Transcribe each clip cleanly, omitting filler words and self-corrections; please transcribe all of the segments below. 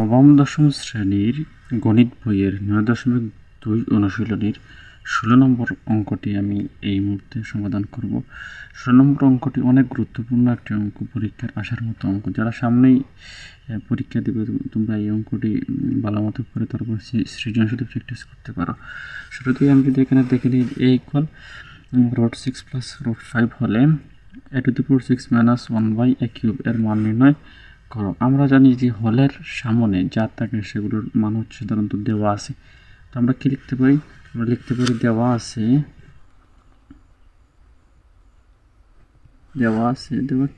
নবম দশম শ্রেণীর গণিত বইয়ের ৯.২ অনুশীলনীর ১৬ নম্বর অঙ্কটি আমি এই মুহূর্তে সমাধান করব। ১৬ নম্বর অঙ্কটি অনেক গুরুত্বপূর্ণ একটি অঙ্ক, পরীক্ষার আসার মতো অঙ্ক। যারা সামনেই পরীক্ষা দেবে তোমরা এই অঙ্কটি ভালো মতো করে তারপর সৃজনশীল প্র্যাকটিস করতে পারো। শুরুতেই আমি যদি এখানে দেখে নিই a=√6 + √5 হলে a⁴ -1/a³ এর মান নির্ণয় করো। আমরা জানি যে হলের সামনে যা থাকে সেগুলোর মান হচ্ছে সাধারণত দেওয়া আছে। তো আমরা কি লিখতে পারি? আমরা লিখতে পারি দেওয়া আছে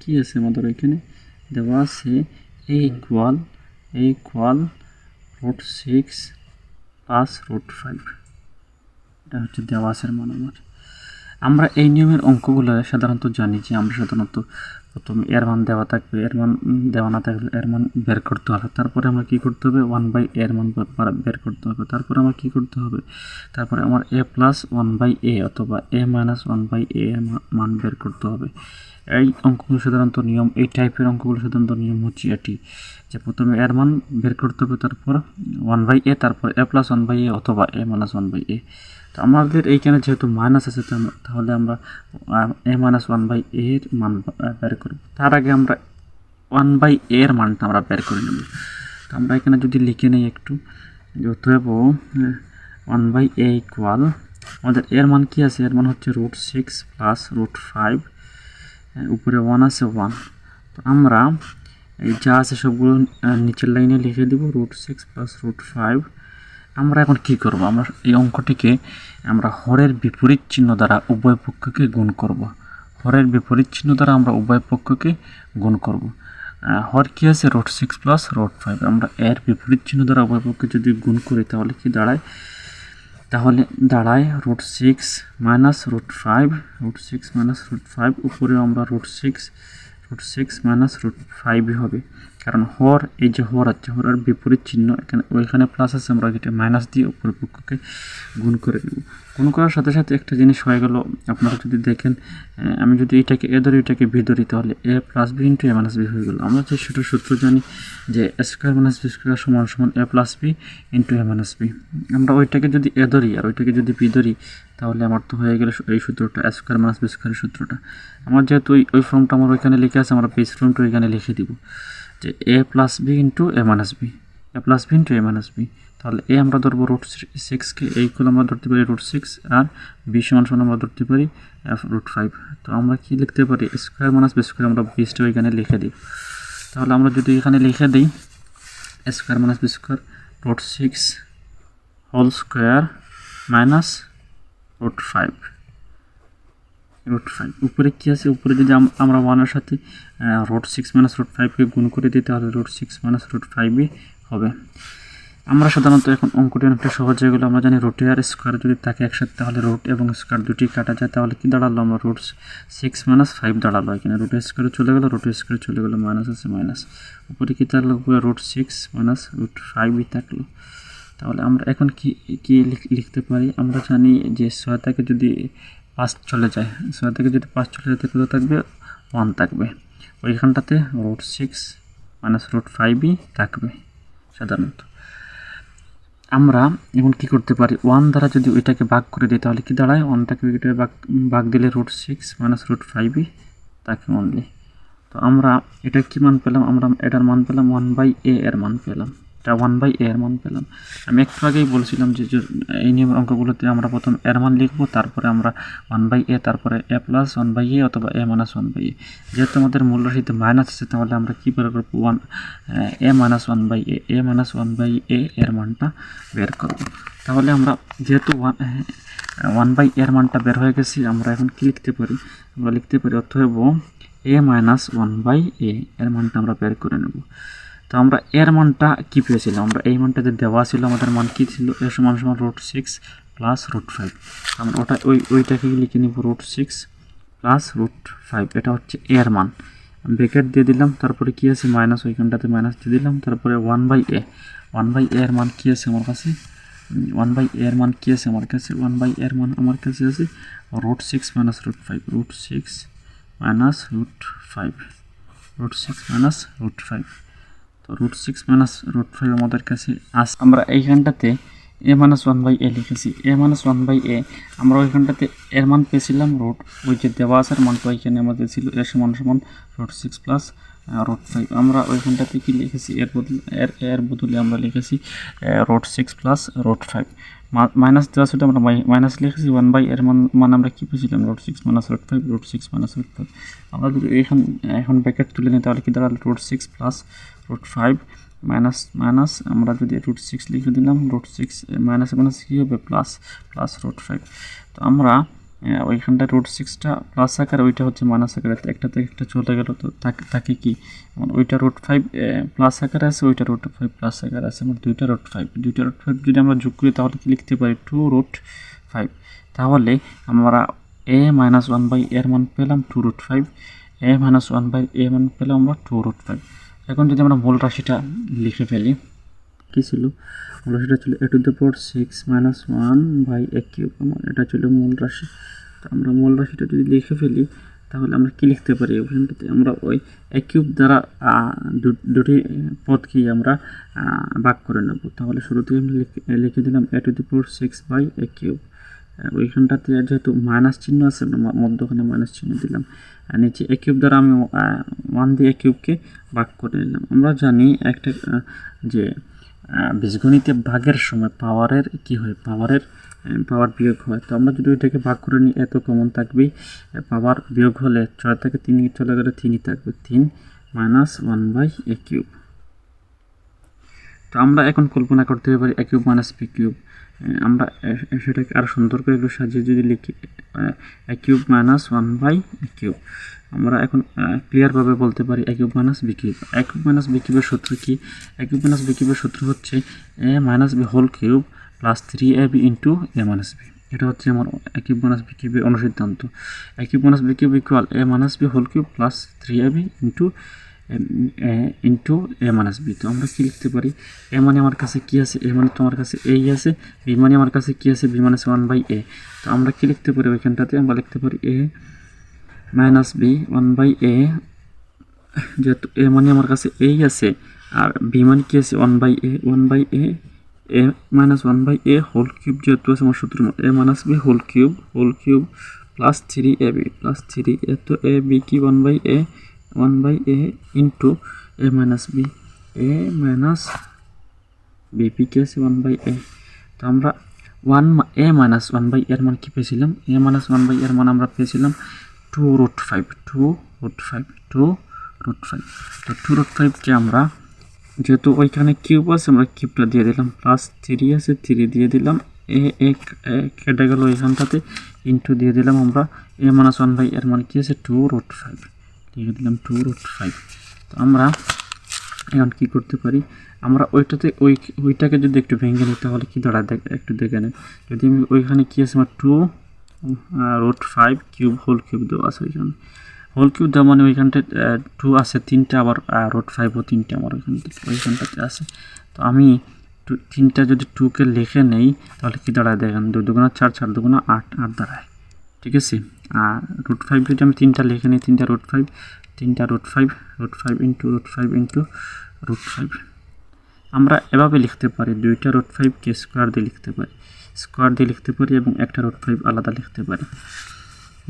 কি আছে আমাদের এখানে দেওয়া আছে a = √6 + √5। এটা হচ্ছে দেওয়া আছে মান আমার। আমরা এই নিয়মের অঙ্কগুলো সাধারণত জানি যে আমরা সাধারণত প্রথমে এর মান দেওয়া থাকবে, এর মান দেওয়া না থাকলে এর মান বের করতে হবে। তারপরে আমরা কি করতে হবে? 1/a এর মান বের করতে হবে। তারপরে আমার কি করতে হবে? তারপরে আমার a + 1/a অথবা a - 1/a এর মান বের করতে হবে। এই অঙ্কগুলো সাধারণত নিয়ম, এই টাইপের অঙ্কগুলো সাধারণত নিয়ম হচ্ছে এটি, যে প্রথমে এর মান বের করতে হবে, তারপর 1/a, তারপর a + 1/a অথবা a - 1/a। তো আমাদের এইখানে যেহেতু মাইনাস আছে তাহলে আমরা a - 1/a এর মান বের করব। তার আগে আমরা 1/a এর মানটা আমরা বের করে নেব। তো আমরা এখানে যদি লিখে নিই একটু, অতএব 1/a = আমাদের এর মান কি আছে? এর মান হচ্ছে √6 + √5, উপরে 1 আছে 1। তো আমরা এই যা আছে সবগুলো নিচের লাইনে লিখে দেব, √6 + √5। আমরা এখন কি করব? আমরা এই অঙ্কটিকে আমরা হরের বিপরীত চিহ্ন দ্বারা উভয় পক্ষকে গুণ করব। হরের বিপরীত চিহ্ন দ্বারা আমরা উভয় পক্ষকে গুণ করব। হর কি আছে? √6 + √5। আমরা এর বিপরীত চিহ্ন দ্বারা উভয় পক্ষকে যদি গুণ করি তাহলে কি দাঁড়ায়? √6 - √5, √6 - √5, উপরে আমরা √6 - √5 হবে। কারণ হর, এই যে হর আছে, হরের বিপরীত চিহ্ন এখানে, ওইখানে প্লাস আছে, আমরা এটা মাইনাস দিয়ে উপরের পক্ষকে গুণ করে নেব। গুণ করার সাথে সাথে একটা জিনিস হয়ে গেল, আপনারা যদি দেখেন, আমি যদি এটাকে এ ধরি, এটাকে বি ধরি, তাহলে a + b × a - b হয়ে গেল। আমরা যে সেটা সূত্র জানি যে a² - b² = a + b × a - b। আমরা ওইটাকে যদি এ ধরি আর ওইটাকে যদি বি ধরি, তাহলে আমার তো হয়ে গেল এই সূত্রটা, a² - b² সূত্রটা। আমার যেহেতু ওই ফর্মটা আমার ওইখানে লিখে আছে, আমরা বেস ফর্মটা ওইখানে লিখে দিব যে a + b × a - b, a + b × a - b। তাহলে a আমরা ধরবো √6কে, এইগুলো আমরা ধরতে পারি √6, আর b = আমরা ধরতে পারি √5। তো আমরা কি লিখতে পারি? a² - b², আমরা বেসটা ওইখানে লিখে দিই। তাহলে আমরা যদি এখানে লিখে দিই a² - b² √6 ² - √5। উপরে কি আছে? উপরে যদি আমরা 1-এর সাথে √6 - √5কে গুণ করে দিই, তাহলে √6 - √5ই হবে। আমরা সাধারণত এখন অঙ্কটি অনেকটা সহজ হয়ে গেল। আমরা জানি রুট আর স্কোয়ার যদি থাকে একসাথে, তাহলে রুট এবং স্কোয়ার দুটি কাটা যায়। তাহলে কি দাঁড়ালো? আমরা √6 - 5 দাঁড়ালো। এখানে রুট স্কোয়ারে চলে গেল, চলে গেল, মাইনাস আছে মাইনাস, উপরে কি থাকলো? উপরে √6 - √5ই থাকলো। তাহলে আমরা এখন কি লিখতে পারি? আমরা জানি যে 6 থেকে যদি 5 চলে যায়, 6 থেকে যদি 5 চলে যায়, কত থাকবে? 1 থাকবে। ওইখানটাতে √6 - √5ই থাকবে সাধারণত। আমরা এখন কি করতে পারি? 1 দ্বারা যদি ওইটাকে ভাগ করে দিই, তাহলে কি দাঁড়ায়? 1টাকে ওইটাকে ভাগ দিলে √6 - √5ই থাকে অনলি। তো আমরা এটা কি মান পেলাম? আমরা এটার মান পেলাম 1/a এর মান পেলাম। এটা 1/a এর মান পেলাম। আমি একটু আগেই বলছিলাম যে এই নিয়মের অঙ্কগুলোতে আমরা প্রথম এর মান লিখব, তারপরে আমরা 1/a, তারপরে a + 1/a অথবা a - 1/a। যেহেতু আমাদের মূল রাশিতে মাইনাস আছে, তাহলে আমরা কী বের করব? a - 1/a, a - 1/a এর মানটা বের করব। তাহলে আমরা যেহেতু 1/a এর মানটা বের হয়ে গেছি, আমরা এখন কি লিখতে পারি? আমরা লিখতে পারি অতএব a - 1/a এর মানটা আমরা বের করে নেব। তো আমরা এর মানটা কি পেয়েছিলাম? আমরা এই মানটা যে দেওয়া ছিল, আমাদের মান কি ছিল? a = √6 + √5। আমরা ওইটাকে লিখে নিব √6 + √5। এটা হচ্ছে এর মান। ব্র্যাকেট দিয়ে দিলাম, তারপরে কি আছে? মাইনাস, ওইখানটাতে মাইনাস দিয়ে দিলাম, তারপরে 1/a। 1/a এর মান কি আছে আমার কাছে? 1/a এর মান কি আছে আমার কাছে? 1/a এর মান আমার কাছে আছে √6 - √5, √6 - √5, √6 - √5। তো রুট 6 মাইনাস রুট 5 আমাদের কাছে আছে। আমরা এইখানটাতে a মাইনাস 1/a লিখেছি। a মাইনাস 1/a আমরা ওইখানটাতে এর মান পেয়েছিলাম রুট, ওই যে দেওয়া আছে মানটা ওইখানে আমাদের ছিল a সমান সমান রুট 6 প্লাস রুট 5। আমরা ওইখানটাতে কি লিখেছি, এর বদলে আমরা লিখেছি রুট 6 প্লাস রুট 5। মাইনাস দেওয়া ছিল, আমরা মাইনাস লিখেছি 1/এর মান আমরা কী পেয়েছিলাম root 6 minus root 5, root 6 minus root 5। আমরা যদি এখন ব্র্যাকেট তুলে নিই তাহলে কি দাঁড়ালো root 6 plus root 5 minus minus আমরা যদি রুট 6 লিখে দিলাম, রুট 6 মাইনাস মাইনাস কী হবে প্লাস রুট 5। তো আমরা ওইখানটা রুট 6টা প্লাস আকারে, ওইটা হচ্ছে মাইনাস আকারে, একটা থেকে একটা চলে গেল। তো তাকে কি ওইটা রুট 5 প্লাস আকারে আছে, ওইটা রুট 5 প্লাস আকারে আছে, আমার দুইটা রুট 5 যদি আমরা যোগ করি তাহলে কি লিখতে পারি 2 রুট 5। তাহলে আমরা a মাইনাস 1/a এর মান পেলাম 2 রুট 5, a মাইনাস 1/a মান পেলাম আমরা 2 রুট 5। এখন যদি আমরা মূল রাশিটা লিখে ফেলি, কী ছিল মূল রাশিটা ছিল a to the power 6 minus 1/a cube, এটা ছিল মূল রাশি। তো আমরা মূল রাশিটা যদি লিখে ফেলি তাহলে আমরা কি লিখতে পারি, ওখানটাতে আমরা ওই a কিউব দ্বারা দুটি পদকেই আমরা ভাগ করে নেব। তাহলে শুরুতেই আমরা লিখে দিলাম a to the power 6/a cube. ওইখানটাতে যেহেতু মাইনাস চিহ্ন আছে, মধ্যখানে মাইনাস চিহ্ন দিলাম, আর নিচে a কিউব দ্বারা আমি 1 দিয়ে a কিউবকে ভাগ করে নিলাম। আমরা জানি একটা যে বীজগণিতে ভাগের সময় পাওয়ারের কি হয়, পাওয়ার বিয়োগ হয়। তো আমরা যদি ওইটাকে ভাগ করে নিই এত কমন থাকবেই, পাওয়ার বিয়োগ হলে 6 থেকে 3 চলে গেলে 3ই থাকবে, 3 মাইনাস 1/a কিউব। তো আমরা এখন কল্পনা করতে পারি a cube minus b cube. আমরা সেটাকে আরও সুন্দর করে একটু সাজিয়ে যদি লিখি a cube minus 1/a cube, আমরা এখন ক্লিয়ারভাবে বলতে পারি a cube minus b cube. a cube minus b কিউবের সূত্র কি, a কিউব মাইনাস b কিউবের সূত্র হচ্ছে a minus b whole cube plus 3ab into a minus b। এটা হচ্ছে আমার a কিউব মাইনাস b কিউবের অনুসিদ্ধান্ত। a cube minus b cube equal a minus b whole cube plus 3ab into a minus b। তো আমরা কি লিখতে পারি, a মানে আমার কাছে কি আছে, a মানে তো আমার কাছে a আছে, b মানে আমার কাছে কি আছে, b মাইনাস 1/a। তো আমরা কি লিখতে পারি ওইখানটাতে, আমরা লিখতে পারি a মাইনাস b 1/a, যেহেতু a মানে আমার কাছে a আছে আর b মানে কি আছে 1/a a minus 1/a whole cube, যেহেতু আছে আমার সূত্র a minus b whole cube plus 3ab plus 3, তো a b কি 1/a into a minus b, a minus b কি আছে 1/a। তো আমরা a মাইনাস 1/a এর মান কি পেয়েছিলাম, a মাইনাস 1/a এর মান আমরা পেয়েছিলাম 2 রুট 5। তো 2 রুট 5কে আমরা, যেহেতু ওইখানে কিউব আছে আমরা কিউবটা দিয়ে দিলাম, প্লাস 3 আছে 3 দিয়ে দিলাম, কেটে গেল এখানটাতে, ইন্টু দিয়ে দিলাম আমরা a মাইনাস 1/a এর মান কি আছে 2 রুট 5, লিখে দিলাম 2 রুট 5। তো আমরা এখন কী করতে পারি, আমরা ওইটাকে যদি একটু ভেঙে নিই তাহলে কি দাঁড়ায় একটু দেখে নেন। যদি আমি ওইখানে কী আছে আমার 2 রুট 5 কিউব হোল কিউব দেওয়া আছে, ওইখানে হোল কিউব দেওয়া মানে ওইখানটা 2 আছে 3টা, আবার রুট 5ও 3টা আমার ওইখানটাতে আছে। তো আমি 3টা যদি 2কে লিখে নেই তাহলে কি দাঁড়ায় দেখেন, 2 দুগুণা 4, 4 দুগুণা 8 দাঁড়ায়, ঠিক আছে। আর রুট 5 যদি আমি 3টা লিখে নিই, 3টা রুট 5 ইন্টু রুট 5। আমরা এভাবে লিখতে পারি, 2টা রুট 5কে স্কোয়ার দিয়ে লিখতে পারি এবং একটা রুট 5 আলাদা লিখতে পারি।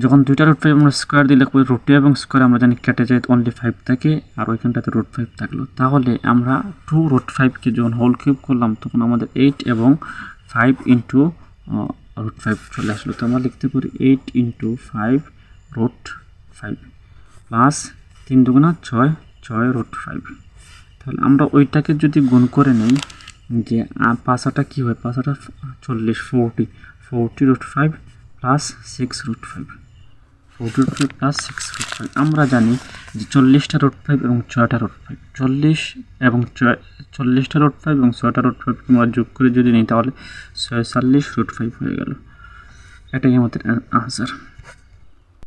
যখন 2টা রুট 5 আমরা স্কোয়ার দিয়ে লিখবো, রুট 2 এবং স্কোয়ার আমরা জানি কেটে যায়, অনলি 5 থাকে, আর ওইখানটাতে রুট 5 থাকলো। তাহলে আমরা 2 রুট 5কে যখন হোল কিউব করলাম তখন আমাদের 8 এবং 5 ইন্টু রুট 5 চলে আসলো। তো আমরা লিখতে পারি 8 ইন্টু 5 রুট 5 প্লাস 3 দুগুণা 6 রুট 5। তাহলে আমরা ওইটাকে যদি গুণ করে নেই, যে পাঁচাটা কী হয়, পাঁচাটা 40, 40 root 5 plus 6 root 5, 40 root 5 plus 6 root 5। আমরা জানি যে 40টা রুট 5 এবং 6টা রুট 5, 40টা রুট 5 এবং 6টা রুট 5 আমরা যোগ করে যদি নিই তাহলে 46 রুট 5 হয়ে গেল। এটাই আমাদের আনসার।